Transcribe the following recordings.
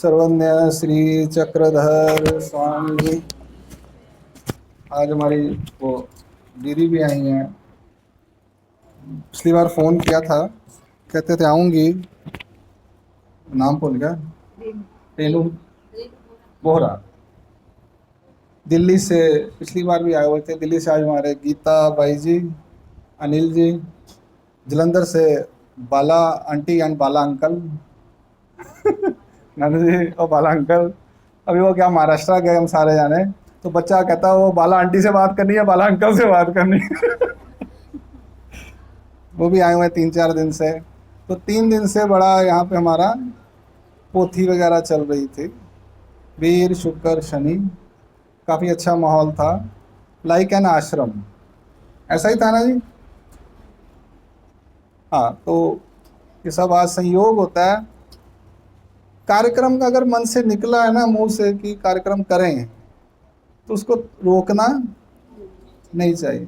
सर्वज्ञ श्री चक्रधर स्वामी जी। आज हमारी वो दीदी भी आई हैं। पिछली बार फ़ोन किया था, कहते थे आऊँगी। नाम भूल गया। रेनू बोहरा। दिल्ली से पिछली बार भी आए हुए थे। दिल्ली से आज हमारे गीता भाई जी, अनिल जी। जलंधर से बाला aunty and Bala uncle Nand ji और बाला अंकल। अभी वो क्या महाराष्ट्र गए हम सारे जाने, तो बच्चा कहता वो बाला आंटी से बात करनी है, बाला अंकल से बात करनी है। वो भी आए हुए हैं 3-4 दिन से। तो 3 दिन से बड़ा यहाँ पे हमारा पोथी वगैरह चल रही थी। वीर शुक्र शनि, काफ़ी अच्छा माहौल था, लाइक एन आश्रम। ऐसा ही था ना जी? हाँ, तो ये सब आज संयोग होता है। कार्यक्रम का अगर मन से निकला है ना, मुंह से कि कार्यक्रम करें, तो उसको रोकना नहीं चाहिए।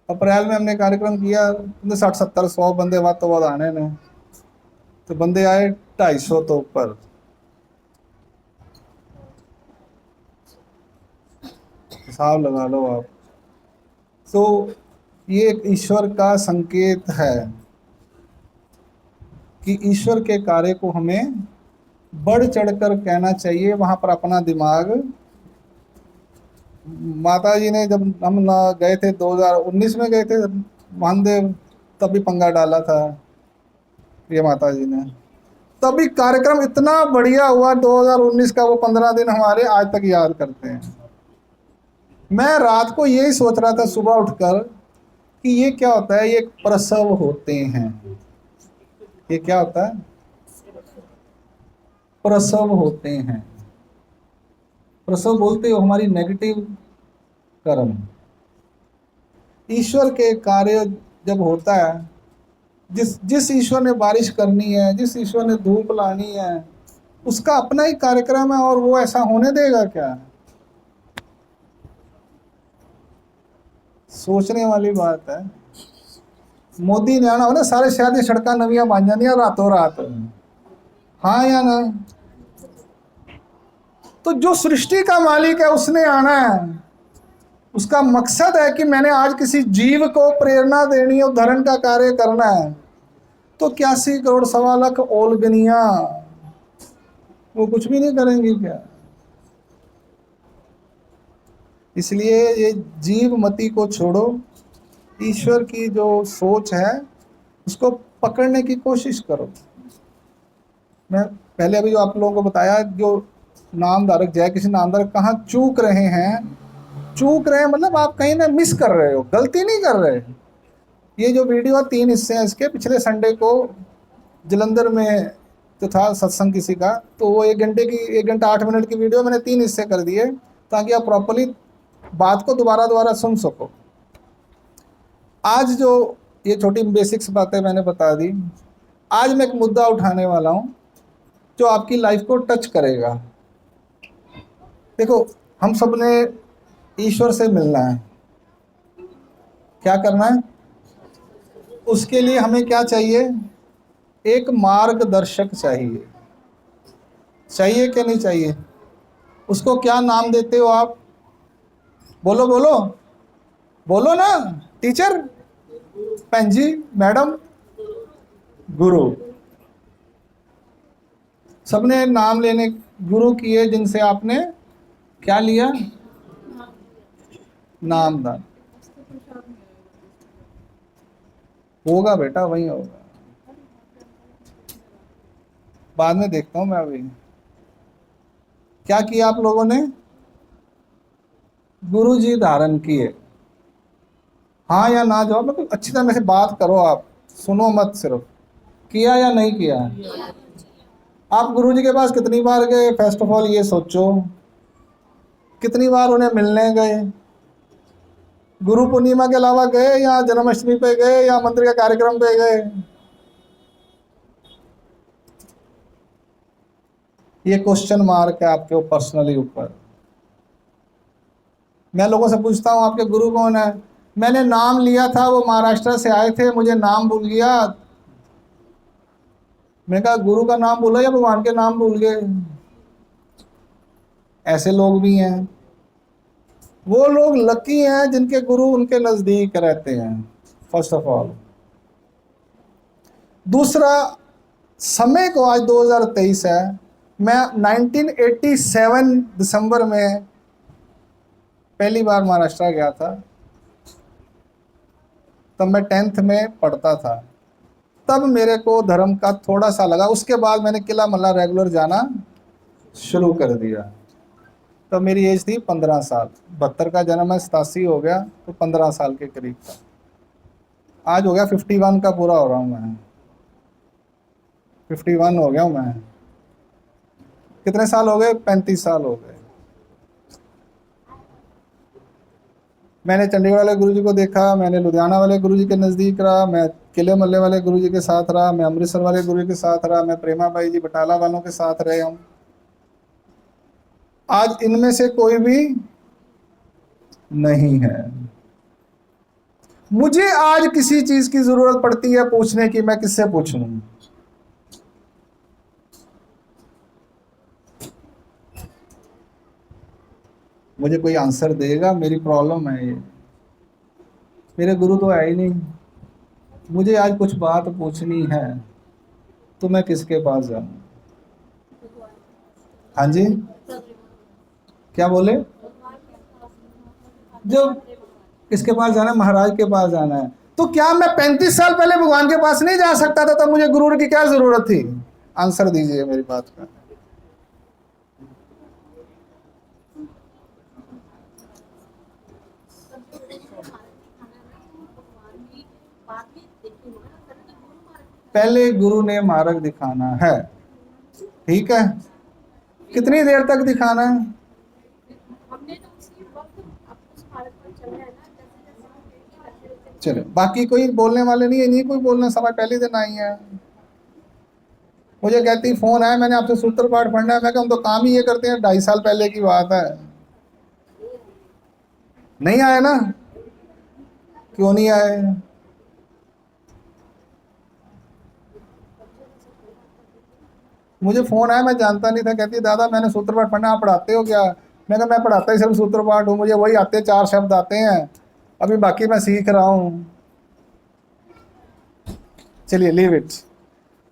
अप्रैल में हमने कार्यक्रम किया, 60-70-100 बंदे बात तो बाद आने ने, तो बंदे आए 250 तो ऊपर। हिसाब लगा लो आप। तो ये एक ईश्वर का संकेत है कि ईश्वर के कार्य को हमें बढ़ चढ़कर कहना चाहिए। वहाँ पर अपना दिमाग, माता जी ने जब हम ना गए थे 2019 में गए थे महादेव, तभी पंगा डाला था ये माता जी ने। तभी कार्यक्रम इतना बढ़िया हुआ 2019 का। वो 15 दिन हमारे आज तक याद करते हैं। मैं रात को यही सोच रहा था सुबह उठकर कि ये क्या होता है। ये प्रसव होते हैं। ये क्या होता है? प्रसव होते हैं। प्रसव बोलते हो हमारी नेगेटिव कर्म। ईश्वर के कार्य जब होता है, जिस जिस ईश्वर ने बारिश करनी है, जिस ईश्वर ने धूप लानी है, उसका अपना ही कार्यक्रम है। और वो ऐसा होने देगा क्या? सोचने वाली बात है। मोदी ने आना हो ना, सारे शहर की सड़क नवियां बन जानिया रातों रात। हाँ या ना? तो जो सृष्टि का मालिक है उसने आना है। उसका मकसद है कि मैंने आज किसी जीव को प्रेरणा देनी है, उद्धरण का कार्य करना है। तो 81 करोड़ 1.25 लाख ओलगनिया, वो कुछ भी नहीं करेंगी क्या? इसलिए ये जीव मति को छोड़ो, ईश्वर की जो सोच है उसको पकड़ने की कोशिश करो। मैं पहले अभी जो आप लोगों को बताया, जो नामधारक जय किसी नामधारक कहाँ चूक रहे हैं। चूक रहे हैं मतलब आप कहीं ना मिस कर रहे हो, गलती नहीं कर रहे। ये जो वीडियो 3 हिस्से हैं इसके, पिछले संडे को जलंधर में तो था सत्संग किसी का, तो वो 1 घंटा 8 मिनट की वीडियो मैंने 3 हिस्से कर दिए ताकि आप प्रॉपरली बात को दोबारा दोबारा सुन सको। आज जो ये छोटी बेसिक्स बातें मैंने बता दी, आज मैं एक मुद्दा उठाने वाला हूँ जो आपकी लाइफ को टच करेगा। देखो, हम सब ने ईश्वर से मिलना है। क्या करना है? उसके लिए हमें क्या चाहिए? एक मार्गदर्शक चाहिए। चाहिए कि नहीं चाहिए? उसको क्या नाम देते हो आप? बोलो बोलो बोलो ना। टीचर, पेंजी, मैडम, गुरु। सबने नाम लेने गुरु किए जिनसे आपने क्या लिया? नामदान। होगा बेटा, वही होगा। बाद में देखता हूं मैं। अभी क्या किया आप लोगों ने? गुरु जी धारण किए। हाँ या ना जवाब, मतलब अच्छी तरह से बात करो, आप सुनो मत सिर्फ। किया या नहीं किया? आप गुरु जी के पास कितनी बार गए? फर्स्ट ऑफ ऑल ये सोचो, कितनी बार उन्हें मिलने गए? गुरु पूर्णिमा के अलावा गए, या जन्माष्टमी पे गए, या मंदिर के कार्यक्रम पे गए? ये क्वेश्चन मार्क है आपके पर्सनली ऊपर। मैं लोगों से पूछता हूँ आपके गुरु कौन है? मैंने नाम लिया था, वो महाराष्ट्र से आए थे, मुझे नाम भूल गया। मैंने कहा गुरु का नाम बोला या भगवान के नाम भूल गए? ऐसे लोग भी हैं। वो लोग लकी हैं जिनके गुरु उनके नजदीक रहते हैं, फर्स्ट ऑफ ऑल। दूसरा, समय को आज 2023 है। मैं 1987 दिसंबर में पहली बार महाराष्ट्र गया था। तब मैं 10th में पढ़ता था। तब मेरे को धर्म का थोड़ा सा लगा। उसके बाद मैंने किला मल्ला रेगुलर जाना शुरू कर दिया। तब मेरी एज थी 15 साल। 72 का जन्म है, 87 हो गया, तो 15 साल के करीब था। आज हो गया 51 का पूरा हो रहा हूँ मैं। 51 हो गया हूँ मैं। कितने साल हो गए? 35 साल हो गए। मैंने चंडीगढ़ वाले गुरुजी को देखा, मैंने लुधियाना वाले गुरुजी के नज़दीक रहा, मैं किले मल्ले वाले गुरुजी के साथ रहा, मैं अमृतसर वाले गुरुजी के साथ रहा, मैं प्रेमा बाई जी बटाला वालों के साथ रहे हूँ। आज इनमें से कोई भी नहीं है। मुझे आज किसी चीज की जरूरत पड़ती है पूछने की, मैं किससे पूछूं? मुझे कोई आंसर देगा? मेरी प्रॉब्लम है ये। मेरे गुरु तो है ही नहीं। मुझे आज कुछ बात पूछनी है तो मैं किसके पास जाऊं? हाँ जी, क्या बोले? जो किसके पास जाना है? महाराज के पास जाना है। तो क्या मैं 35 साल पहले भगवान के पास नहीं जा सकता था? तब मुझे गुरु की क्या जरूरत थी? आंसर दीजिए मेरी बात का। पहले गुरु ने मार्ग दिखाना है, ठीक है? कितनी देर तक दिखाना है? चलो, बाकी कोई बोलने वाले नहीं है? नहीं कोई बोलना, समय पहले दिन आई है। मुझे कहती फोन आया, मैंने आपसे सूत्र पाठ पढ़ना है। मैं कहा हम तो काम ही ये करते हैं, 2.5 साल पहले की बात है। नहीं आए ना? क्यों नहीं आए? मुझे फोन आया, मैं जानता नहीं था। कहती दादा मैंने सूत्र पाठ पढ़ना, आप पढ़ाते हो क्या? मैं कहा मैं पढ़ाता ही सिर्फ सूत्र पाठ हूँ, मुझे वही आते, 4 शब्द आते हैं, अभी बाकी मैं सीख रहा हूँ। चलिए लीव इट।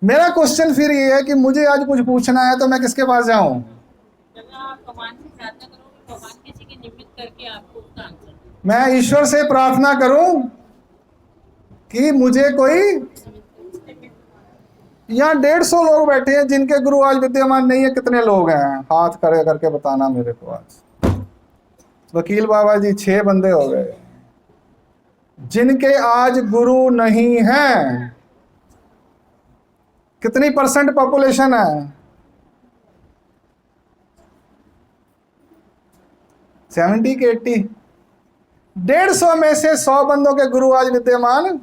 मेरा क्वेश्चन फिर ये है कि मुझे आज कुछ पूछना है तो मैं किसके पास जाऊं? मैं ईश्वर से प्रार्थना करूं कि मुझे कोई, यहाँ 150 लोग बैठे हैं जिनके गुरु आज विद्यमान नहीं है। कितने लोग हैं? हाथ खड़े करके बताना मेरे को। आज वकील बाबा जी 6 बंदे हो गए जिनके आज गुरु नहीं है। कितनी % पॉपुलेशन है? 70 के 80? 150 में से 100 बंदों के गुरु आज विद्यमान।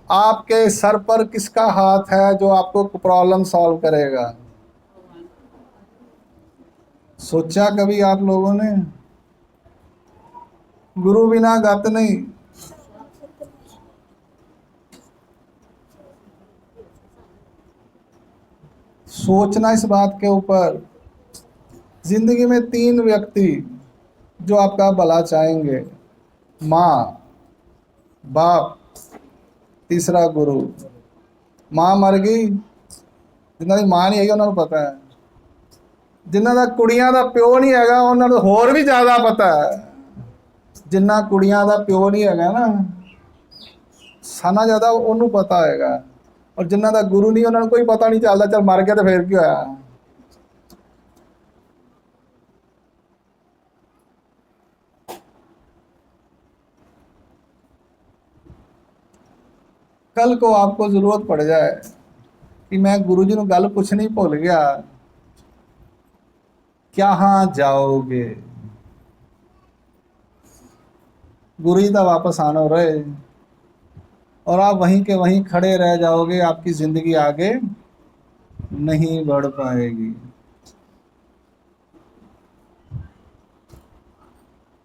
आपके सर पर किसका हाथ है जो आपको प्रॉब्लम सॉल्व करेगा? सोचा कभी आप लोगों ने? गुरु बिना गत नहीं। सोचना इस बात के ऊपर। जिंदगी में 3 व्यक्ति जो आपका भला चाहेंगे, माँ, बाप, तीसरा गुरु। माँ मर गई, जिन्हों की माँ नहीं है उन्होंने पता है। जिन्हों का कुड़ियां का प्यो नहीं है उन्होंने होर भी ज़्यादा पता है। जिन्ना कुड़ियां का प्यो नहीं है ना, साना ज़्यादा उन्होंने पता है। और जिन्हों का गुरु नहीं उन्होंने कोई पता नहीं चलता, चल मर गया तो फिर क्या होया। कल को आपको जरूरत पड़ जाए कि मैं गुरु जी को गल पूछनी भुल गया, क्या हाँ जाओगे? गुरु जी तो वापस आना रहे और आप वहीं के वहीं खड़े रह जाओगे। आपकी जिंदगी आगे नहीं बढ़ पाएगी।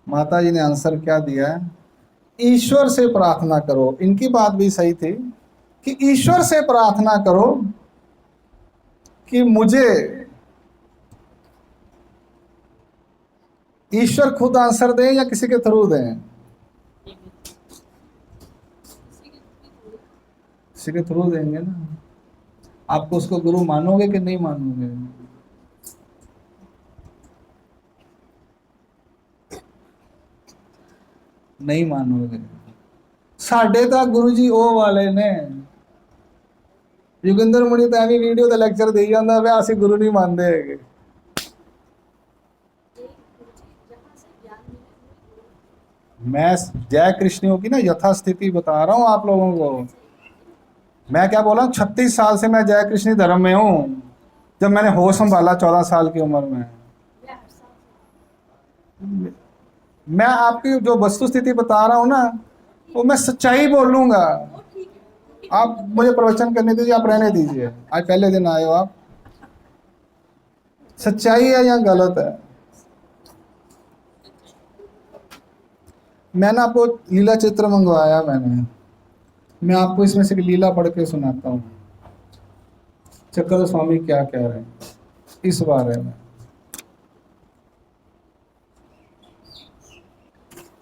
माता जी ने आंसर क्या दिया है? ईश्वर से प्रार्थना करो। इनकी बात भी सही थी कि ईश्वर से प्रार्थना करो कि मुझे ईश्वर खुद आंसर दें या किसी के थ्रू दें? किसी के थ्रू देंगे ना। आपको उसको गुरु मानोगे कि नहीं मानोगे? नहीं मानोगे। साढ़े तो गुरु जी ओ वाले ने योगिंदर मुनि तो एवं वीडियो का लेक्चर दे जाता वे असं गुरु नहीं मानते है। मैं जय कृष्णियों की ना यथास्थिति बता रहा हूँ आप लोगों को। मैं क्या बोला, 36 साल से मैं जय कृष्ण धर्म में हूँ। जब मैंने होश संभाला 14 साल की उम्र में, मैं आपकी जो वस्तु स्थिति बता रहा हूँ ना, वो मैं सच्चाई बोलूंगा। आप मुझे प्रवचन करने दीजिए, आप रहने दीजिए। आज पहले दिन आए हो आप। सच्चाई है या गलत है? मैंने आपको लीला चित्र मंगवाया मैं आपको इसमें से लीला पढ़ के सुनाता हूँ। चक्कर स्वामी क्या कह रहे हैं इस बारे में।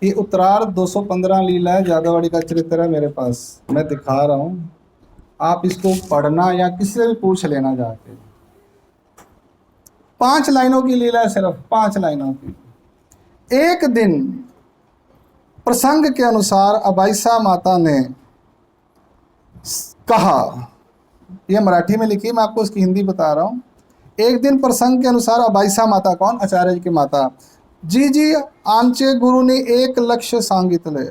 ये उत्तरार्ध 215 लीला है, जादवाड़ी का चरित्र है मेरे पास, मैं दिखा रहा हूँ। आप इसको पढ़ना या किसी से भी पूछ लेना जाके। 5 लाइनों की लीला है, सिर्फ 5 लाइनों की। एक दिन प्रसंग के अनुसार अबाइसा माता ने कहा, यह मराठी में लिखी, मैं आपको उसकी हिंदी बता रहा हूं। एक दिन प्रसंग के अनुसार अबाइसा माता, कौन? आचार्य जी की माता, जी आमचे गुरु ने एक लक्ष्य सांगितले।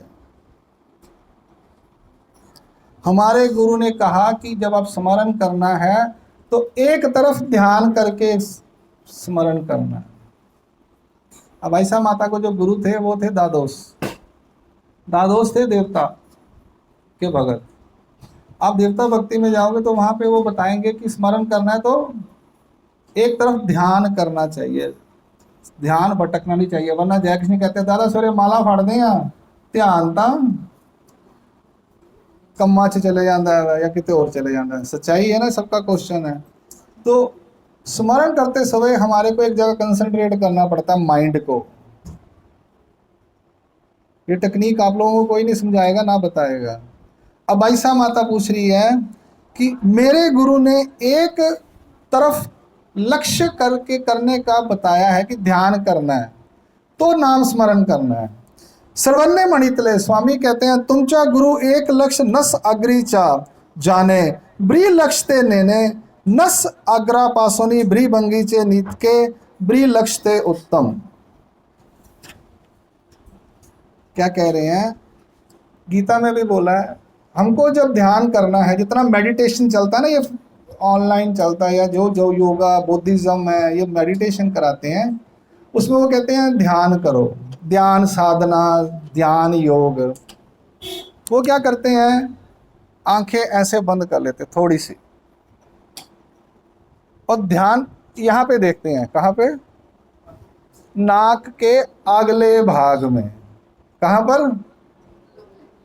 हमारे गुरु ने कहा कि जब आप स्मरण करना है तो एक तरफ ध्यान करके स्मरण करना है। अबाइसा माता को जो गुरु थे वो थे दादोस। दादोस थे देवता के भगत। आप देवता भक्ति में जाओगे तो वहां पे वो बताएंगे कि स्मरण करना है तो एक तरफ ध्यान करना चाहिए, ध्यान भटकना नहीं चाहिए। वरना जय कृष्ण कहते दादा सवेरे माला फाड़ दें, ध्यान था कम्मा च चले जाता है या कितने और चले जाता है। सच्चाई है ना, सबका क्वेश्चन है। तो स्मरण करते समय हमारे को एक जगह कंसंट्रेट करना पड़ता है, माइंड को। ये टेक्निक आप लोगों को कोई नहीं समझाएगा ना बताएगा। अब ऐसा माता पूछ रही है कि मेरे गुरु ने एक तरफ लक्ष्य करके करने का बताया है कि ध्यान करना है तो नाम स्मरण करना है। सर्वन्य मणितले स्वामी कहते हैं, तुमचा गुरु एक लक्ष्य नस अग्रीचा जाने ब्री लक्ष्य ते नेने नस अग्रा पासोनी ब्री बंगीचे नीत के ब्री लक्ष्य ते उत्तम। क्या कह रहे हैं? गीता में भी बोला है, हमको जब ध्यान करना है, जितना मेडिटेशन चलता है ना, ये ऑनलाइन चलता है या जो जो योगा बुद्धिज्म है ये मेडिटेशन कराते हैं, उसमें वो कहते हैं ध्यान करो, ध्यान साधना, ध्यान योग। वो क्या करते हैं, आंखें ऐसे बंद कर लेते थोड़ी सी और ध्यान यहाँ पे देखते हैं। कहाँ पे? नाक के अगले भाग में। कहाँ पर?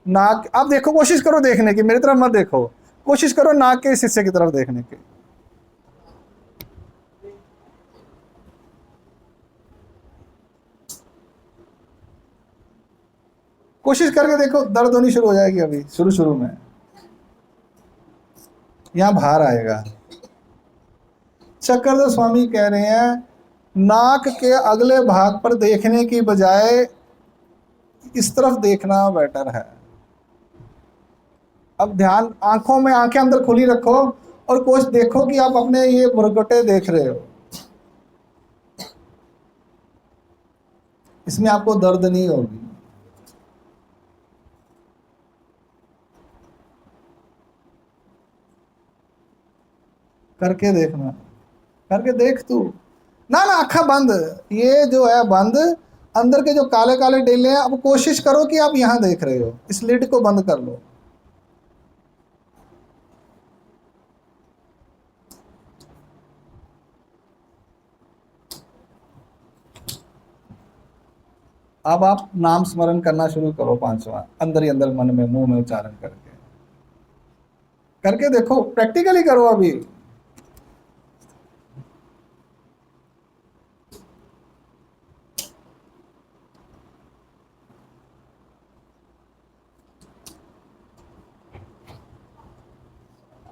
नाक। आप देखो, कोशिश करो देखने की, मेरी तरफ मत देखो, कोशिश करो नाक के इस हिस्से की तरफ देखने की। कोशिश करके देखो, दर्द होनी शुरू हो जाएगी अभी शुरू शुरू में, यहां बाहर आएगा। चक्रधर स्वामी कह रहे हैं नाक के अगले भाग पर देखने की बजाय इस तरफ देखना बेटर है। अब ध्यान, आंखों में आंखें अंदर खुली रखो और कुछ देखो कि आप अपने ये मुरगटे देख रहे हो, इसमें आपको दर्द नहीं होगी। करके देखना, करके देख तू। ना ना आँखा बंद, ये जो है बंद, अंदर के जो काले काले डेले हैं, अब कोशिश करो कि आप यहां देख रहे हो, इस लिड को बंद कर लो। अब आप नाम स्मरण करना शुरू करो 5वां, अंदर ही अंदर मन में मुंह में उच्चारण करके। करके देखो, प्रैक्टिकली करो अभी।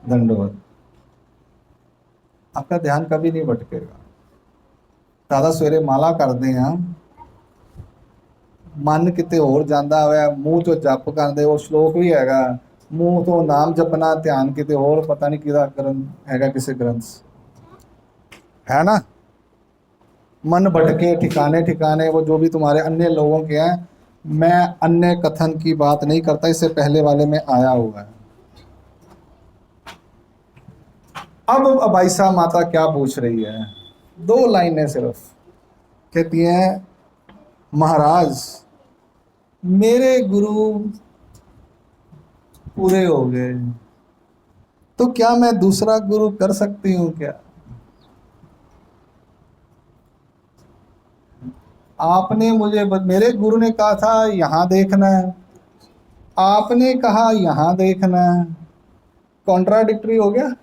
दंडवत। आपका ध्यान कभी नहीं भटकेगा। दादा सवेरे माला करते हैं, मन किते होर जांदा होया, मूँह चो जप करते, वो श्लोक भी हैगा, मूँह तो नाम जपना, ध्यान किते होर, पता नहीं किहदा ग्रंथ हैगा, किसी ग्रंथ है ना। मन भटके ठिकाने ठिकाने, वो जो भी तुम्हारे अन्य लोगों के हैं, मैं अन्य कथन की बात नहीं करता, इससे पहले वाले में आया हुआ है। अब अबाइसा माता क्या पूछ रही है, 2 लाइनें सिर्फ। कहती हैं, महाराज मेरे गुरु पूरे हो गए, तो क्या मैं दूसरा गुरु कर सकती हूँ क्या? आपने मुझे, मेरे गुरु ने कहा था यहाँ देखना है, आपने कहा यहाँ देखना है, कॉन्ट्राडिक्टरी हो गया।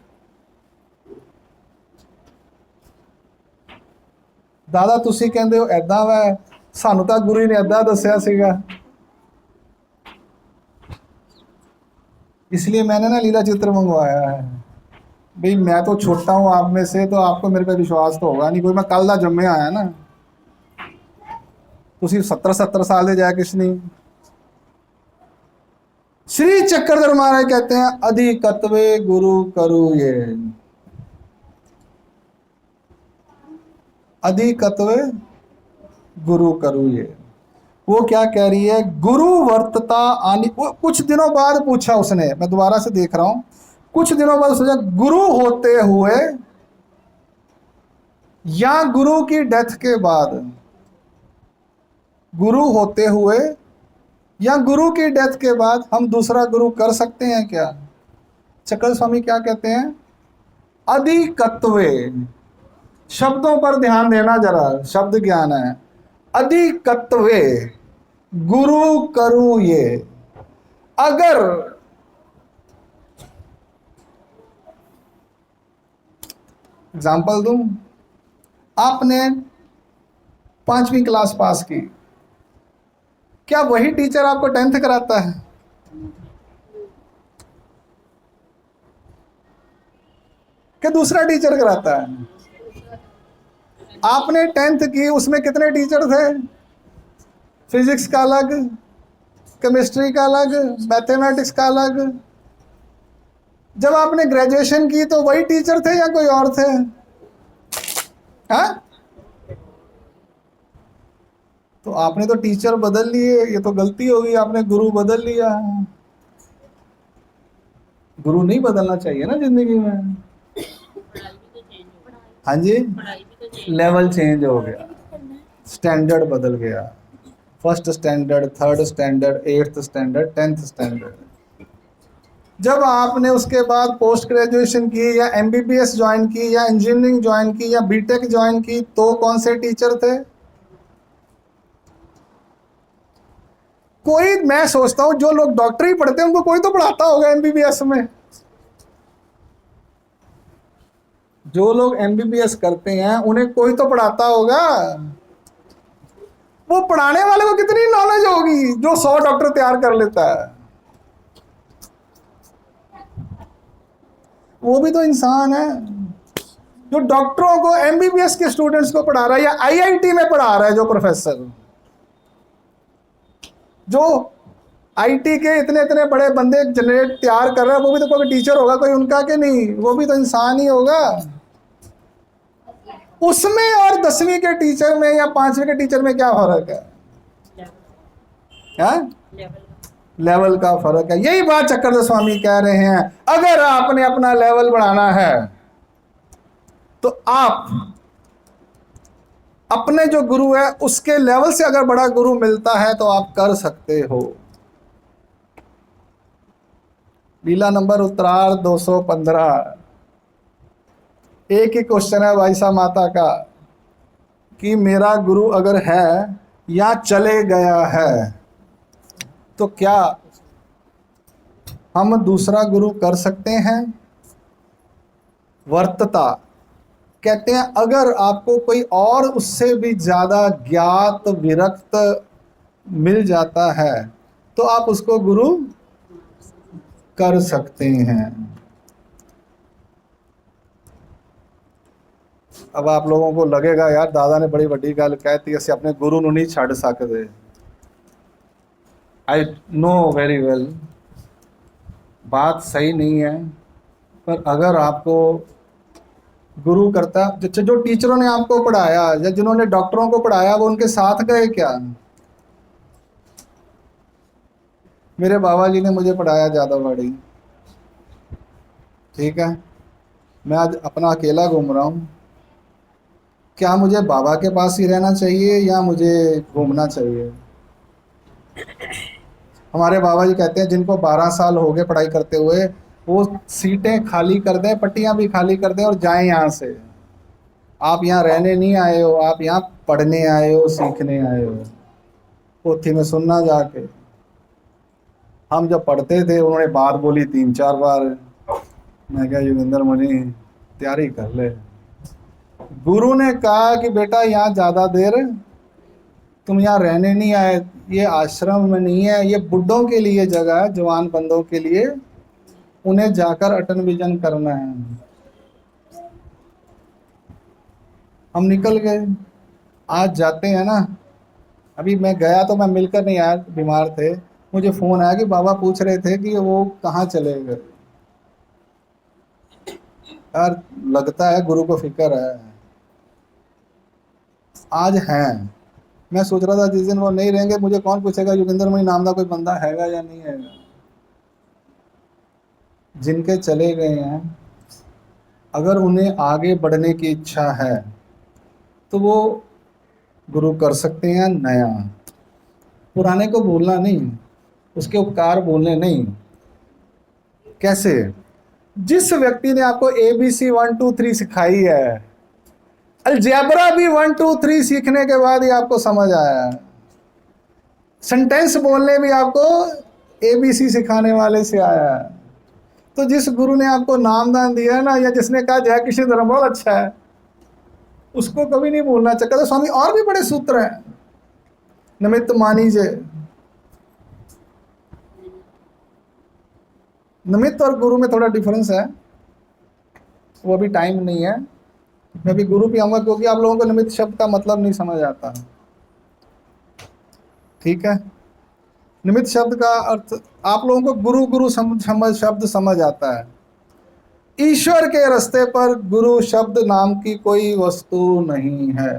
दादा तुसी कहंदे हो ऐदा वा, सानू तां गुरु ने ऐदा दस्या सीगा, इसलिए मैंने ना लीला चित्र मंगवाया है। भाई मैं तो छोटा हूँ आप में से, तो आपको मेरे पे विश्वास तो होगा नहीं, कोई मैं कल दा जम्मे आया ना, तुसी 70 साल दे जाए किश नहीं। श्री चक्रधर महाराज कहते हैं, अधिकत्वे गुरु करू ये, अधिकत्वे गुरु करू ये। वो क्या कह रही है, गुरु वर्तता आनी। वो कुछ दिनों बाद पूछा उसने, मैं दोबारा से देख रहा हूं, कुछ दिनों बाद सोचा गुरु होते हुए या गुरु की डेथ के बाद, गुरु होते हुए या गुरु की डेथ के बाद हम दूसरा गुरु कर सकते हैं क्या? चक्रधर स्वामी क्या कहते हैं, अधिकत्वे, शब्दों पर ध्यान देना जरा, शब्द ज्ञान है। अधिकत्वे गुरु करू ये, अगर एग्जाम्पल दूं, आपने 5वीं क्लास पास की, क्या वही टीचर आपको 10th कराता है? क्या दूसरा टीचर कराता है? आपने 10th की, उसमें कितने टीचर थे? फिजिक्स का अलग, केमिस्ट्री का अलग, मैथमेटिक्स का अलग। जब आपने ग्रेजुएशन की तो वही टीचर थे या कोई और थे? हाँ, तो आपने तो टीचर बदल लिए, ये तो गलती होगी, आपने गुरु बदल लिया। गुरु नहीं बदलना चाहिए ना जिंदगी में। हाँ जी, लेवल चेंज हो गया, स्टैंडर्ड बदल गया, 1st standard, 3rd standard, 8th standard, 10th standard. जब आपने उसके बाद पोस्ट ग्रेजुएशन की या MBBS ज्वाइन की या इंजीनियरिंग ज्वाइन की या BTech ज्वाइन की, तो कौन से टीचर थे? कोई, मैं सोचता हूं जो लोग डॉक्टरी पढ़ते हैं उनको कोई तो पढ़ाता होगा MBBS में। जो लोग MBBS करते हैं उन्हें कोई तो पढ़ाता होगा। वो पढ़ाने वाले को कितनी नॉलेज होगी जो 100 डॉक्टर तैयार कर लेता है? वो भी तो इंसान है। जो डॉक्टरों को, MBBS के स्टूडेंट्स को पढ़ा रहा है या IIT में पढ़ा रहा है जो प्रोफेसर, जो IT के इतने इतने बड़े बंदे जनरेट तैयार कर रहा है, वो भी तो कोई टीचर होगा कोई उनका, के नहीं, वो भी तो इंसान ही होगा। उसमें और 10वीं के टीचर में या 5वीं के टीचर में क्या फर्क है? लेवल का फर्क है। यही बात चक्रधर स्वामी कह रहे हैं, अगर आपने अपना लेवल बढ़ाना है तो आप अपने जो गुरु है उसके लेवल से अगर बड़ा गुरु मिलता है तो आप कर सकते हो। लीला नंबर उत्तरार्ध 215। एक ही क्वेश्चन है भाई साहब माता का कि मेरा गुरु अगर है या चले गया है तो क्या हम दूसरा गुरु कर सकते हैं? वर्तता कहते हैं, अगर आपको कोई और उससे भी ज़्यादा ज्ञात विरक्त मिल जाता है तो आप उसको गुरु कर सकते हैं। अब आप लोगों को लगेगा यार दादा ने बड़ी बड़ी गल कहती, ਅਸੀਂ अपने गुरु ਨੂੰ नहीं ਛੱਡ सकते। आई नो वेरी वेल, बात सही नहीं है, पर अगर आपको गुरु करता, जो टीचरों ने आपको पढ़ाया या जिन्होंने डॉक्टरों को पढ़ाया वो उनके साथ गए क्या? मेरे बाबा जी ने मुझे पढ़ाया ज़्यादावाड़ी, ठीक है, मैं आज अपना अकेला घूम रहा हूँ, क्या मुझे बाबा के पास ही रहना चाहिए या मुझे घूमना चाहिए? हमारे बाबा जी कहते हैं जिनको 12 साल हो गए पढ़ाई करते हुए, वो सीटें खाली कर दें, पट्टियां भी खाली कर दें और जाएं यहाँ से। आप यहाँ रहने नहीं आए हो, आप यहाँ पढ़ने आए हो, सीखने आए हो। पोथी में सुनना जाके, हम जब पढ़ते थे उन्होंने बात बोली 3-4 बार, मैं क्या योगिंदर मुनि तैयारी कर ले। गुरु ने कहा कि बेटा यहाँ ज़्यादा देर तुम यहाँ रहने नहीं आए, ये आश्रम में नहीं है, ये बुड्ढों के लिए जगह है, जवान बंदों के लिए, उन्हें जाकर अटन विजन करना है। हम निकल गए, आज जाते हैं ना। अभी मैं गया तो मैं मिलकर नहीं आया, बीमार थे, मुझे फ़ोन आया कि बाबा पूछ रहे थे कि वो कहाँ चले गए। यार लगता है गुरु को फिक्र है। आज हैं, मैं सोच रहा था जिस दिन वो नहीं रहेंगे मुझे कौन पूछेगा योगिंदर मुनि नाम का कोई बंदा हैगा या नहीं हैगा। जिनके चले गए हैं, अगर उन्हें आगे बढ़ने की इच्छा है तो वो गुरु कर सकते हैं नया। पुराने को भूलना नहीं, उसके उपकार भूलने नहीं। कैसे? जिस व्यक्ति ने आपको ABC 1 2 3 सिखाई है, अलजेब्रा भी 1 2 3 सीखने के बाद ही आपको समझ आया, सेंटेंस बोलने भी आपको ABC सिखाने वाले से आया है। तो जिस गुरु ने आपको नामदान दिया है ना, या जिसने कहा जय कृष्ण धर्म बहुत अच्छा है, उसको कभी नहीं भूलना चाहिए। तो स्वामी और भी बड़े सूत्र हैं, निमित्त मानीजे। निमित्त और गुरु में थोड़ा डिफरेंस है, वो अभी टाइम नहीं है, मैं भी गुरु भी आऊँगा, क्योंकि आप लोगों को निमित्त शब्द का मतलब नहीं समझ आता, ठीक है। निमित्त शब्द का अर्थ आप लोगों को गुरु गुरु समझ शब्द समझ आता है। ईश्वर के रास्ते पर गुरु शब्द नाम की कोई वस्तु नहीं है।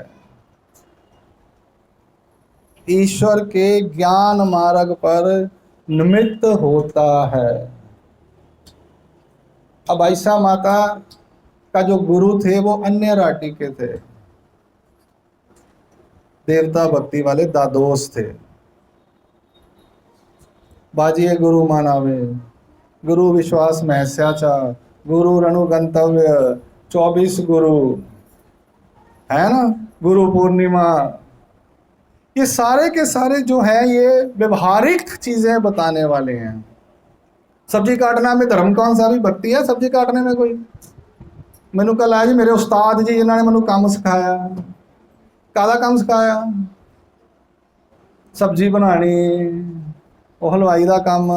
ईश्वर के ज्ञान मार्ग पर निमित्त होता है। अब ऐसा माता का जो गुरु थे वो अन्य राटी के थे, देवता भक्ति वाले दादोस थे। बाजिए गुरु मानावे, गुरु विश्वास महस्याचा, गुरु रणु गंतव्य, 24 गुरु है ना, गुरु पूर्णिमा, ये सारे के सारे जो हैं ये व्यवहारिक चीजें बताने वाले हैं। सब्जी काटना में धर्म कौन सा? भी भक्ति है सब्जी काटने में कोई? मैनू कल आया जी मेरे उस्ताद जी जिन्होंने मैनू काम सिखाया, काला काम सिखाया, सब्जी बनानी, ਉਹ हलवाई का काम,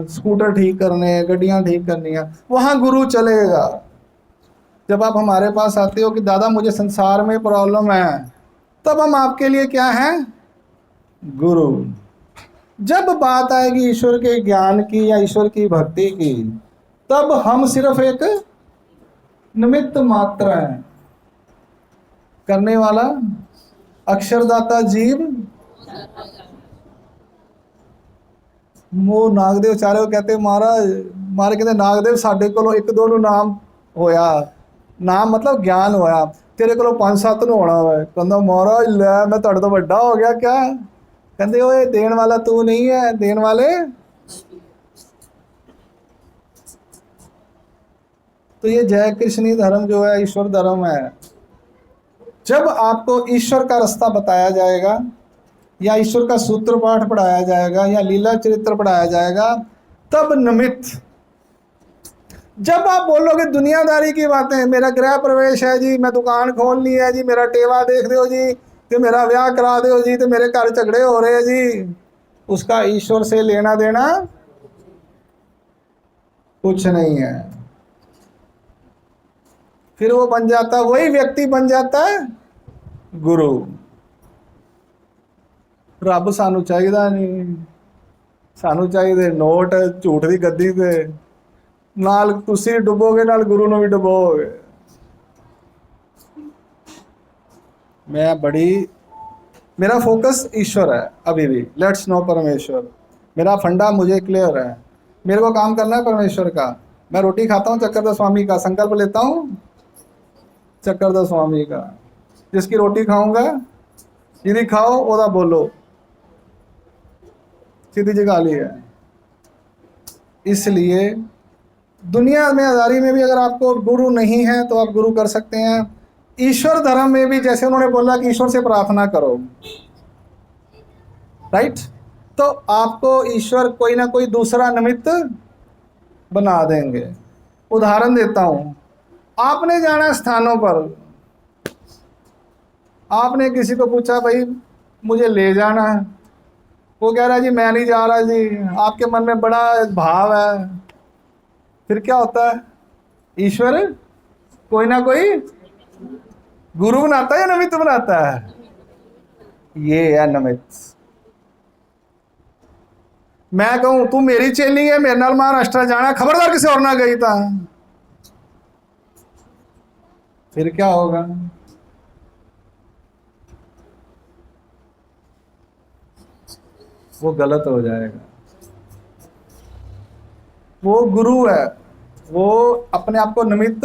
स्कूटर ठीक करने, गड्डियाँ ठीक करनी, वहाँ गुरु चलेगा। जब आप हमारे पास आते हो कि दादा मुझे संसार में प्रॉब्लम है, तब हम आपके लिए क्या हैं? गुरु। जब बात आएगी ईश्वर के ज्ञान की या ईश्वर की भक्ति की, तब हम सिर्फ एक निमित्त मात्र हैं। करने वाला अक्षरदाता जीव वो नागदेव चारे कहते महाराज मारे कहते नागदेव साढ़े को 1-2 नाम होया, नाम मतलब ज्ञान होया, तेरे को 5-7 ਨੂੰ होना है। कहता महाराज लै मैं तुहाडे तो बड़ा हो गया क्या? कहते ओए देने वाला तू नहीं है, देने वाले। तो ये जय कृष्णी धर्म जो है ईश्वर धर्म है। जब आपको ईश्वर का रास्ता बताया जाएगा या ईश्वर का सूत्र पाठ पढ़ाया जाएगा या लीला चरित्र पढ़ाया जाएगा, तब निमित्त। जब आप बोलोगे दुनियादारी की बातें, मेरा गृह प्रवेश है जी, मैं दुकान खोलनी है जी, मेरा टेवा देख दो जी, तो मेरा ब्याह करा दो जी, तो मेरे घर झगड़े हो रहे हैं जी, उसका ईश्वर से लेना देना कुछ नहीं है। फिर वो बन जाता, वही व्यक्ति बन जाता है गुरु। रब सानू चाहिदा नहीं, सानू चाहिए नोट झूठ की गद्दी ते, नाल तुसी डुबोगे नाल गुरु नूं भी डुबोगे। मैं बड़ी, मेरा फोकस ईश्वर है अभी भी, लेट्स नो परमेश्वर। मेरा फंडा मुझे क्लियर है, मेरे को काम करना है परमेश्वर का। मैं रोटी खाता हूँ चक्रधर स्वामी का, संकल्प लेता हूँ चक्रधर स्वामी का। जिसकी रोटी खाऊंगा, यदि खाओ ओदा बोलो, सीधी जी गाली है। इसलिए दुनिया में आजारी में भी अगर आपको गुरु नहीं है तो आप गुरु कर सकते हैं। ईश्वर धर्म में भी जैसे उन्होंने बोला कि ईश्वर से प्रार्थना करो, राइट, तो आपको ईश्वर कोई ना कोई दूसरा निमित्त बना देंगे। उदाहरण देता हूं, आपने जाना स्थानों पर, आपने किसी को पूछा भाई मुझे ले जाना है, वो कह रहा है जी मैं नहीं जा रहा जी, आपके मन में बड़ा भाव है। फिर क्या होता है, ईश्वर कोई ना कोई गुरु बनाता है या निमित्त बनाता है? ये है निमित्त। मैं कहूं तू मेरी चेली है, मेरे नाल महाराष्ट्र जाना, खबरदार किसी और ना गई था, फिर क्या होगा? वो गलत हो जाएगा। वो गुरु है, वो अपने आप को निमित्त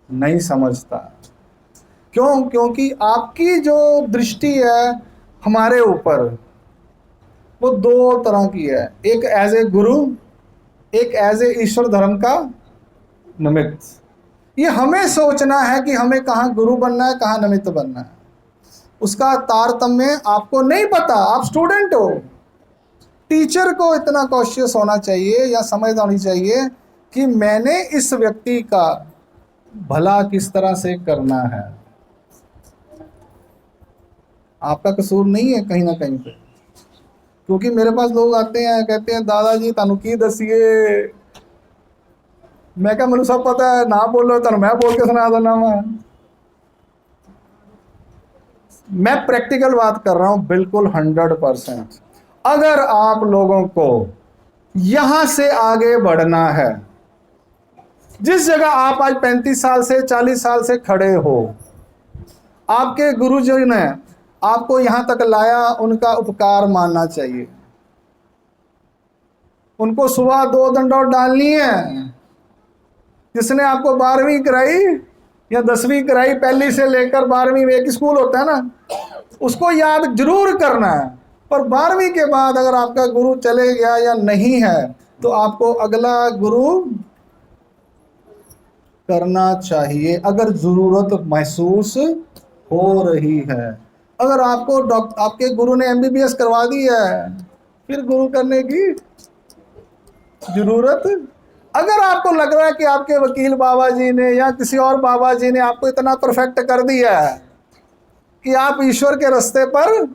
नहीं समझता। क्यों? क्योंकि आपकी जो दृष्टि है हमारे ऊपर, वो दो तरह की है, एक एज ए गुरु, एक एज ए ईश्वर धर्म का निमित्त। ये हमें सोचना है कि हमें कहाँ गुरु बनना है, कहाँ निमित्त बनना है। उसका तारतम्य आपको नहीं पता, आप स्टूडेंट हो। टीचर को इतना कॉशियस होना चाहिए या समझ होनी चाहिए कि मैंने इस व्यक्ति का भला किस तरह से करना है। आपका कसूर नहीं है कहीं ना कहीं पे, क्योंकि मेरे पास लोग आते हैं कहते हैं दादाजी तानू की दसिए, मैं क्या मैनू सब पता है, ना बोलो तो मैं बोल के सुना देना वा। मैं प्रैक्टिकल बात कर रहा हूं बिल्कुल 100%। अगर आप लोगों को यहां से आगे बढ़ना है, जिस जगह आप आज 35 साल से 40 साल से खड़े हो, आपके गुरुजी ने आपको यहां तक लाया, उनका उपकार मानना चाहिए। उनको सुबह 2 दंडौत डालनी है। जिसने आपको 12वीं कराई या 10वीं कराई, पहली से लेकर 12वीं में एक स्कूल होता है ना, उसको याद जरूर करना है। पर 12वीं के बाद अगर आपका गुरु चले गया या नहीं है तो आपको अगला गुरु करना चाहिए, अगर जरूरत महसूस हो रही है। अगर आपको आपके गुरु ने MBBS करवा दी है, फिर गुरु करने की जरूरत। अगर आपको लग रहा है कि आपके वकील बाबा जी ने या किसी और बाबा जी ने आपको इतना परफेक्ट कर दिया है कि आप ईश्वर के रास्ते पर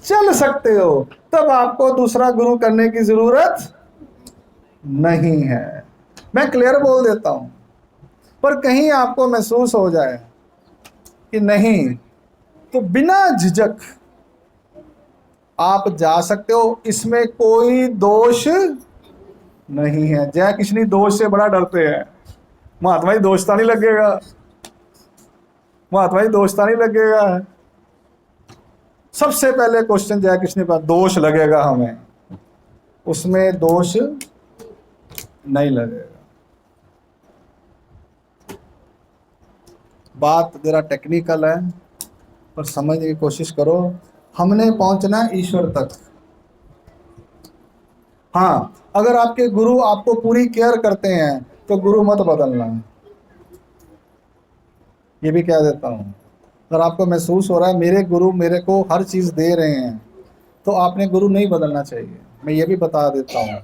चल सकते हो, तब आपको दूसरा गुरु करने की जरूरत नहीं है। मैं क्लियर बोल देता हूं। पर कहीं आपको महसूस हो जाए कि नहीं, तो बिना झिझक आप जा सकते हो, इसमें कोई दोष नहीं है। जय किशनी दोष से बड़ा डरते हैं। महात्मा जी दोष तो नहीं लगेगा, महात्मा जी दोष तो नहीं लगेगा। सबसे पहले क्वेश्चन जय किशनी पर, दोष लगेगा हमें? उसमें दोष नहीं लगेगा। बात जरा टेक्निकल है, पर समझने की कोशिश करो। हमने पहुंचना है ईश्वर तक। हाँ, अगर आपके गुरु आपको पूरी केयर करते हैं तो गुरु मत बदलना। ये भी कह देता हूँ, अगर आपको महसूस हो रहा है मेरे गुरु मेरे को हर चीज़ दे रहे हैं, तो आपने गुरु नहीं बदलना चाहिए। मैं ये भी बता देता हूँ।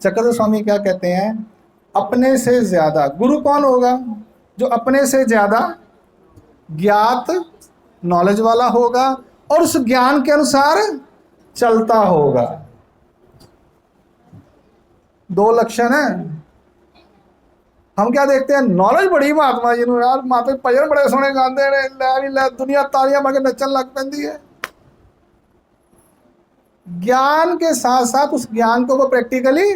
चक्रधर स्वामी क्या कहते हैं, अपने से ज्यादा गुरु कौन होगा? जो अपने से ज्यादा ज्ञात नॉलेज वाला होगा और उस ज्ञान के अनुसार चलता होगा। 2 लक्षण है। हम क्या देखते हैं, नॉलेज बड़ी महात्मा जी ਨੂੰ यार, माता भजन बड़े सोहने गाते ने, लै भी लै दुनिया तालियां मार के नचन लग पैंदी है। ज्ञान के साथ साथ उस ज्ञान को वो प्रैक्टिकली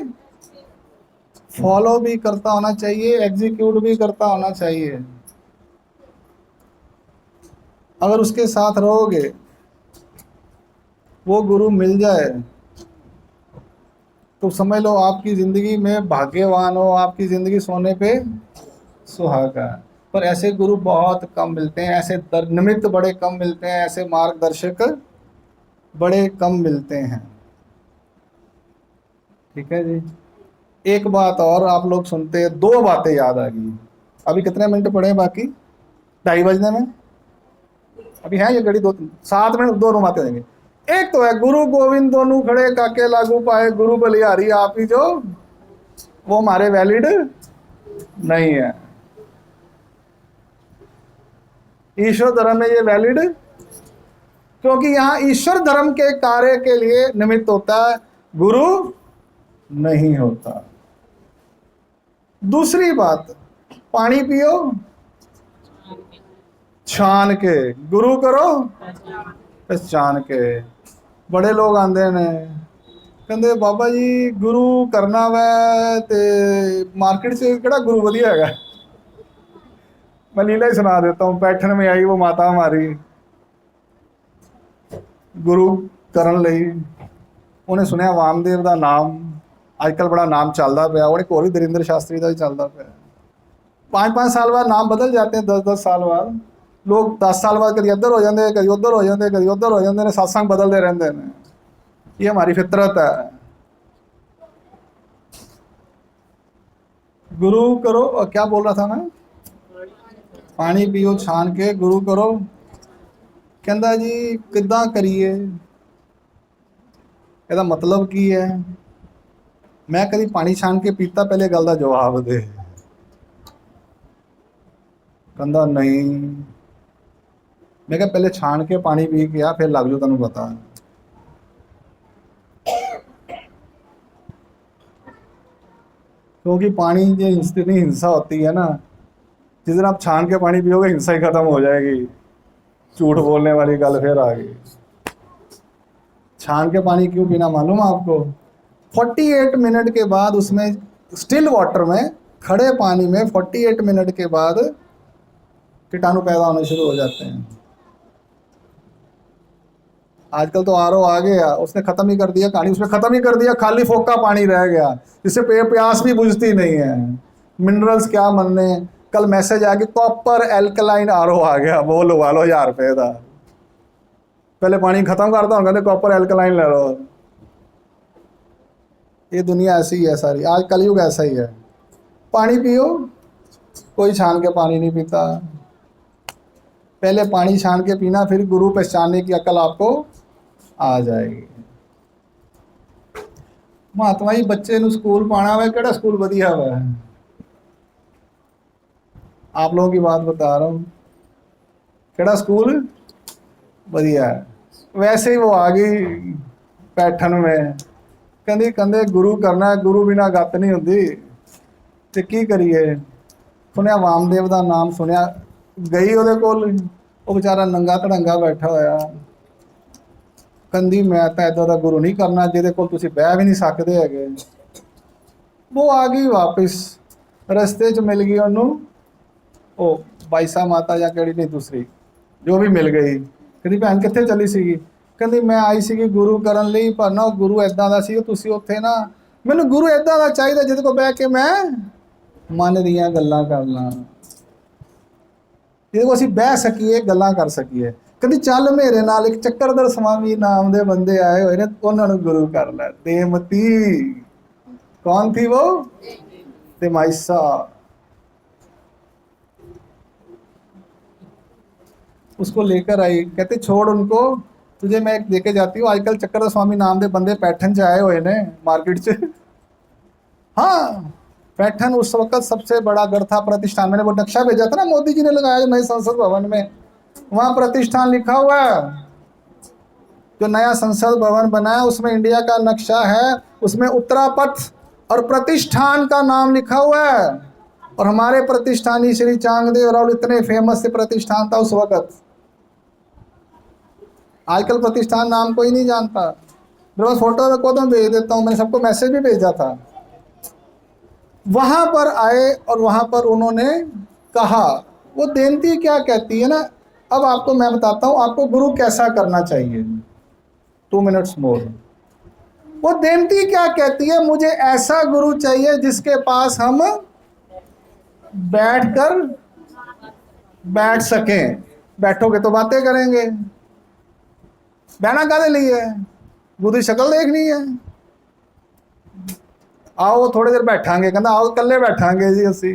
फॉलो भी करता होना चाहिए, एग्जीक्यूट भी करता होना चाहिए। अगर उसके साथ रहोगे, वो गुरु मिल जाए, तो समझ लो आपकी ज़िंदगी में भाग्यवान हो, आपकी ज़िंदगी सोने पे सुहागा है। पर ऐसे गुरु बहुत कम मिलते हैं, ऐसे निमित्त बड़े कम मिलते हैं, ऐसे मार्गदर्शक बड़े कम मिलते हैं। ठीक है जी। एक बात और आप लोग सुनते हैं, दो बातें याद आ गई। अभी कितने मिनट पड़े हैं बाकी? 2:30 बजने में अभी है ये घड़ी, 7 मिनट, दोनों बातें देंगे। एक तो है गुरु गोविंद दोनों खड़े काके लागू पाए, गुरु बलिहारी आप ही जो, वो हमारे वैलिड नहीं है। ईश्वर धर्म में ये वैलिड, क्योंकि यहां ईश्वर धर्म के कार्य के लिए निमित्त होता है, गुरु नहीं होता। दूसरी बात, पानी पियो छान के, गुरु करो पहचान के। बड़े लोग आंदे ने, कहते बाबा जी गुरु करना वै ते मार्केट से केड़ा गुरु वधिया है। मैं लीला ही सुना देता हूँ। पैठन में आई वो माता हमारी गुरु करन लई, उन्हें सुनिया वामदेव का नाम, आजकल बड़ा नाम चलता पाया, और एक और भी दरिंद्र शास्त्री का भी चलता पाया। 5-5 साल बाद नाम बदल जाते हैं, 10-10 साल बाद। लोग 10 साल बाद कभी इधर हो जाते, कभी उधर हो जाते, कभी उधर हो जाते हैं, सत्संग बदलते रहते हैं। ये हमारी फितरत है। गुरु करो, और क्या बोल रहा था मैं, पानी पियो छान के, गुरु करो। कहता जी किद्दां करिए, ਇਹਦਾ मतलब की है। मैं कभी पानी छान के पीता, पहले गल का जवाब दे। कहता नहीं, मैं क्या पहले छान के पानी पी के आ, फिर लग जाओ तेन पता। क्योंकि पानी जो इतनी हिंसा होती है ना, जिस दिन आप छान के पानी पियोगे हिंसा ही खत्म हो जाएगी। झूठ बोलने वाली गल फिर आ गई। छान के पानी क्यों पीना मालूम आपको? 48 मिनट के बाद उसमें स्टिल वाटर में, खड़े पानी में 48 मिनट के बाद कीटाणु पैदा होने शुरू हो जाते हैं। आजकल तो आरओ आ गया, उसने खत्म ही कर दिया कहानी, उसने खत्म ही कर दिया, खाली फोका पानी रह गया, जिससे प्यास भी बुझती नहीं है। मिनरल्स क्या मनने। कल मैसेज आ गया कॉपर एल्कलाइन आरओ आ गया, वो लगा लो 1000 रुपए का। पहले पानी खत्म करता हूँ, कहते कॉपर एल्कलाइन ले लो। ये दुनिया ऐसी ही है सारी, आज कलयुग ऐसा ही है। पानी पियो, कोई छान के पानी नहीं पीता। पहले पानी छान के पीना, फिर गुरु पहचानने की अकल आपको आ जाएगी। महात्मा जी बच्चे ਨੂੰ स्कूल पाना हुआ, केड़ा स्कूल वधिया हुआ है? आप लोगों की बात बता रहा हूँ, केड़ा स्कूल वधिया है? वैसे ही वो आ गई पैठन में, कहती कहते गुरु करना, गुरु बिना गत नहीं होती, तो की करिए। सुनिया वामदेव का नाम सुनिया, गई ਉਹਦੇ ਕੋਲ, ਉਹ बेचारा नंगा धड़ंगा बैठा होया। कहती मैं तो इदा का गुरु नहीं करना जिहदे कोल तुसीं बह भी नहीं सकते है। वो आ गई वापस, रस्ते च मिल गई उन्होंने ओ बाईसा माता या केड़ी नहीं दूसरी, जो भी मिल गई। कहती भैन कित्थे चली सी? कहती मैं आई सी गुरु करन लई, पर ना गुरु इदां दा सी, तुसीं उत्थे ना, मैनूं गुरु इदां दा चाहीदा जिहदे कोल बह के मैं मन दीयां गल्लां कर ਲਾਂ, ਜਿਹਦੇ ਕੋਲ ਅਸੀਂ ਬਹਿ ਸਕੀਏ, ਗੱਲਾਂ ਕਰ ਸਕੀਏ। ਕਹਿੰਦੀ ਚੱਲ ਮੇਰੇ ਨਾਲ, ਇੱਕ ਚੱਕਰਧਰ ਸਵਾਮੀ ਨਾਮ ਦੇ ਬੰਦੇ ਆਏ ਹੋਏ ਨੇ, ਉਹਨਾਂ ਨੂੰ ਗੁਰੂ ਕਰ ਲੈ। ਦੇਮਤੀ ਕੌਣ थी वो? देमाइसा। उसको लेकर आई, कहते छोड़ उनको, तुझे मैं एक लेके जाती हूँ। आजकल चक्करधर स्वामी नाम के बंदे पैठन च आए हुए ने मार्केट च। हाँ, पैठन उस वक्त सबसे बड़ा गढ़ था, प्रतिष्ठान। मैंने वो नक्शा भेजा था ना, मोदी जी ने लगाया जो नए संसद भवन में, वहाँ प्रतिष्ठान लिखा हुआ है। जो नया संसद भवन बना है उसमें इंडिया का नक्शा है, उसमें उत्तरापथ और प्रतिष्ठान का नाम लिखा हुआ है। और हमारे प्रतिष्ठानी श्री चांगदेव राहुल इतने फेमस से प्रतिष्ठान था उस वक्त, आजकल प्रतिष्ठान नाम कोई नहीं जानता। मेरे पास फोटो में को तो भेज देता हूँ, मैंने सबको मैसेज भी भेजा था। वहां पर आए और वहां पर उन्होंने कहा, वो देनती क्या कहती है ना, अब आपको मैं बताता हूं आपको गुरु कैसा करना चाहिए। 2 मिनट्स मोर। वो देनती क्या कहती है, मुझे ऐसा गुरु चाहिए जिसके पास हम बैठ सकें। बैठोगे तो बातें करेंगे, बहना कादे लिए गुरु की शक्ल देखनी है। आओ थोड़ी देर बैठांगे, कहना आओ कल्ले बैठांगे जी, असी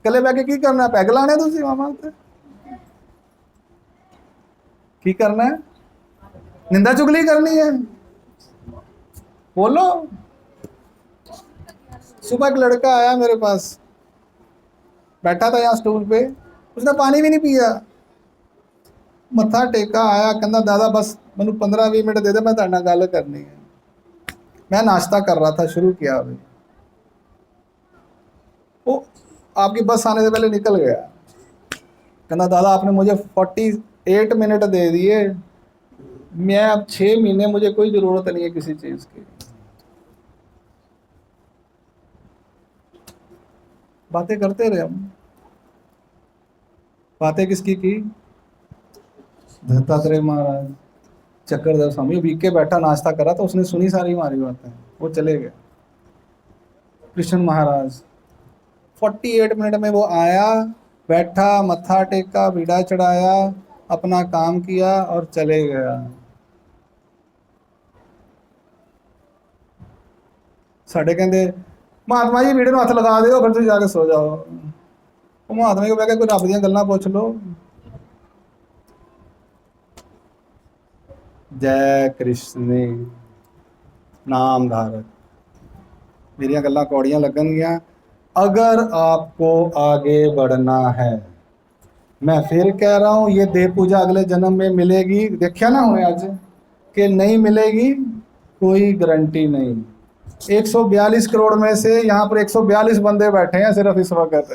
कल्ले बह के की करना, पैग लाने तुसी मामा ते की करना है, निंदा चुगली करनी है, बोलो। सुबह एक लड़का आया मेरे पास, बैठा था यहाँ स्टूल पे, उसने पानी भी नहीं पिया, मत्था टेका आया, कहना दादा बस मैनू 15-20 मिनट दे दे, मैं तुहाडे नाल गल करनी है। मैं नाश्ता कर रहा था, शुरू किया अभी, वो आपकी बस आने से पहले निकल गया। कहना दादा आपने मुझे 48 मिनट दे दिए, मैं अब 6 महीने, मुझे कोई ज़रूरत नहीं है किसी चीज़ की। बातें करते रहे हम। बातें किसकी की? दत्तात्रेय महाराज, चक्रधर स्वामी वीक के बैठा नाश्ता कर रहा था, उसने सुनी सारी हमारी बातें, वो चले गए। कृष्ण महाराज 48 मिनट में वो आया, बैठा, मत्था टेका, बीड़ा चढ़ाया, अपना काम किया और चले गया। साढ़े कहते महात्मा जी बीड़े हथ लगा दो फिर तुम जाके सो जाओ। वो महात्मा को बह के कोई रब दी गल्लां पुछ लो। जय कृष्ण नाम धारक। मेरिया गल्लां कौड़ियां लगनगियां। अगर आपको आगे बढ़ना है, मैं फिर कह रहा हूं, ये देव पूजा अगले जन्म में मिलेगी, देखिया ना हमें आज कि नहीं मिलेगी, कोई गारंटी नहीं। 142 करोड़ में से यहाँ पर 142 बंदे बैठे हैं सिर्फ इस वक्त।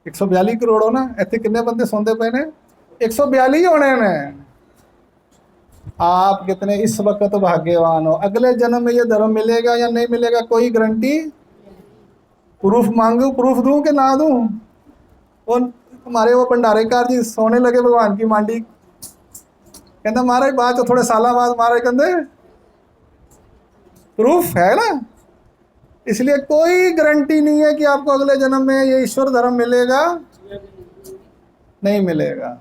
142 करोड़ हो ना, इतने कितने बंदे सोंदे पे ने? 142 होने ने। आप कितने इस वक्त भाग्यवान हो। अगले जन्म में ये धर्म मिलेगा या नहीं मिलेगा, कोई गारंटी। प्रूफ मांगू, प्रूफ दूं कि ना दूं? और हमारे वो भंडारेकार जी सोने लगे भगवान की मांडी, कहता महाराज बाद चो थोड़े साल बाद महाराज कहते प्रूफ है ना। इसलिए कोई गारंटी नहीं है कि आपको अगले जन्म में ये ईश्वर धर्म मिलेगा, नहीं मिलेगा।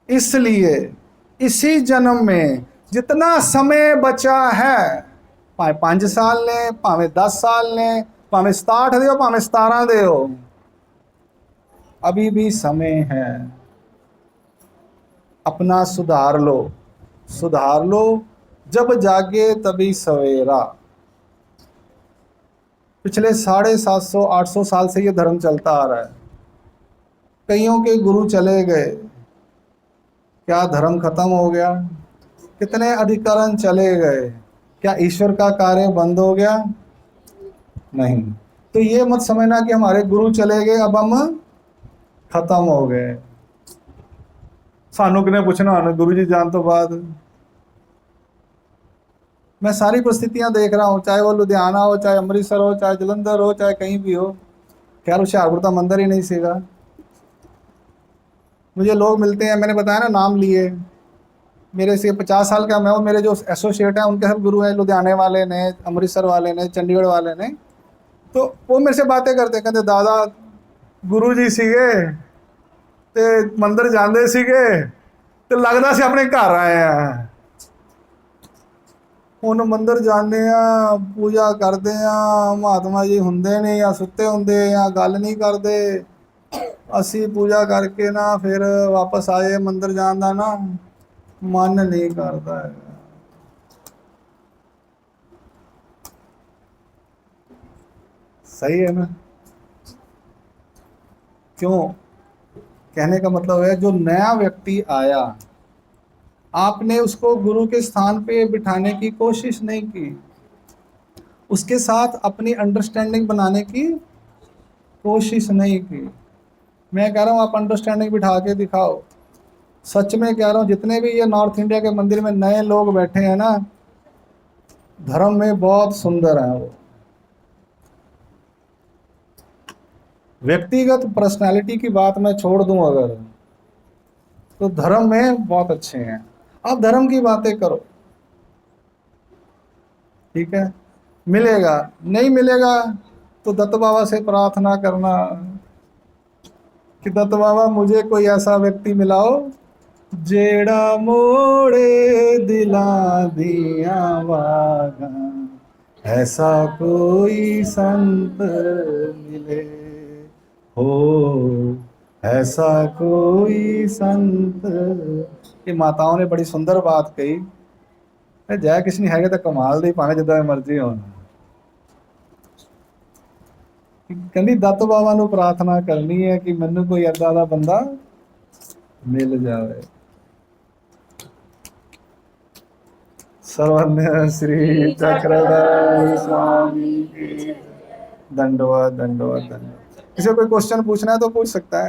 इसलिए इसी जन्म में जितना समय बचा है, भावे 5 साल ने, भावे 10 साल ने, भावे 67 दे, भावे 17 दे, अभी भी समय है। अपना सुधार लो, सुधार लो। जब जागे तभी सवेरा। पिछले 750-800 साल से ये धर्म चलता आ रहा है। कईयों के गुरु चले गए, क्या धर्म खत्म हो गया? कितने अधिकरण चले गए, क्या ईश्वर का कार्य बंद हो गया? नहीं। तो ये मत समझना कि हमारे गुरु चले गए अब हम खत्म हो गए। सानू किने पूछना गुरु जी जान तो बाद। मैं सारी परिस्थितियां देख रहा हूँ, चाहे वो लुधियाना हो, चाहे अमृतसर हो, चाहे जलंधर हो, चाहे कहीं भी हो। खैर हुशियारपुर का मंदिर ही नहीं सीगा। मुझे लोग मिलते हैं, मैंने बताया ना नाम लिए, मेरे से 50 साल का मैं हूँ, मेरे जो एसोसिएट हैं उनके सब गुरु हैं, लुधियाने वाले ने, अमृतसर वाले ने, चंडीगढ़ वाले ने। तो वो मेरे से बातें करते, कहते दादा गुरु जी सीगे ते मंदिर जाते सीगे ते लगता सी अपने घर आए हैं। ਹੁਣ ਮੰਦਰ ਜਾਂਦੇ ਆ, पूजा करते ਆ, महात्मा जी ਹੁੰਦੇ ਨੇ ਜਾਂ ਸੁੱਤੇ ਹੁੰਦੇ ਜਾਂ ਗੱਲ नहीं करते। ਅਸੀਂ पूजा करके ना फिर वापस आए, मंदिर जान का ना मन नहीं करता है। सही है ना? क्यों? कहने का मतलब है जो नया व्यक्ति आया, आपने उसको गुरु के स्थान पे बिठाने की कोशिश नहीं की। उसके साथ अपनी अंडरस्टैंडिंग बनाने की कोशिश नहीं की। मैं कह रहा हूँ आप अंडरस्टैंडिंग बिठा के दिखाओ। सच में कह रहा हूँ, जितने भी ये नॉर्थ इंडिया के मंदिर में नए लोग बैठे हैं ना, धर्म में बहुत सुंदर है वो। व्यक्तिगत पर्सनालिटी की बात मैं छोड़ दूं अगर, तो धर्म में बहुत अच्छे हैं। आप धर्म की बातें करो, ठीक है, मिलेगा। नहीं मिलेगा तो दत्त बाबा से प्रार्थना करना कि दत्त बाबा मुझे कोई ऐसा व्यक्ति मिलाओ जेड़ा मोड़े दिला दिया वागा, ऐसा कोई संत मिले हो, ऐसा कोई संत। ये माताओं ने बड़ी सुंदर बात कही। जय किसी है तो कमाल दी, भावे जिदा मर्जी होना। कहती दत्त बाबा ਨੂੰ प्रार्थना करनी है कि मैनू कोई ऐसा दा बंदा मिल जाए। सर्वज्ञ श्री चक्रधर स्वामी की दंडवत दंडवत दंडवत। किसी को कोई क्वेश्चन पूछना है तो पूछ सकता है।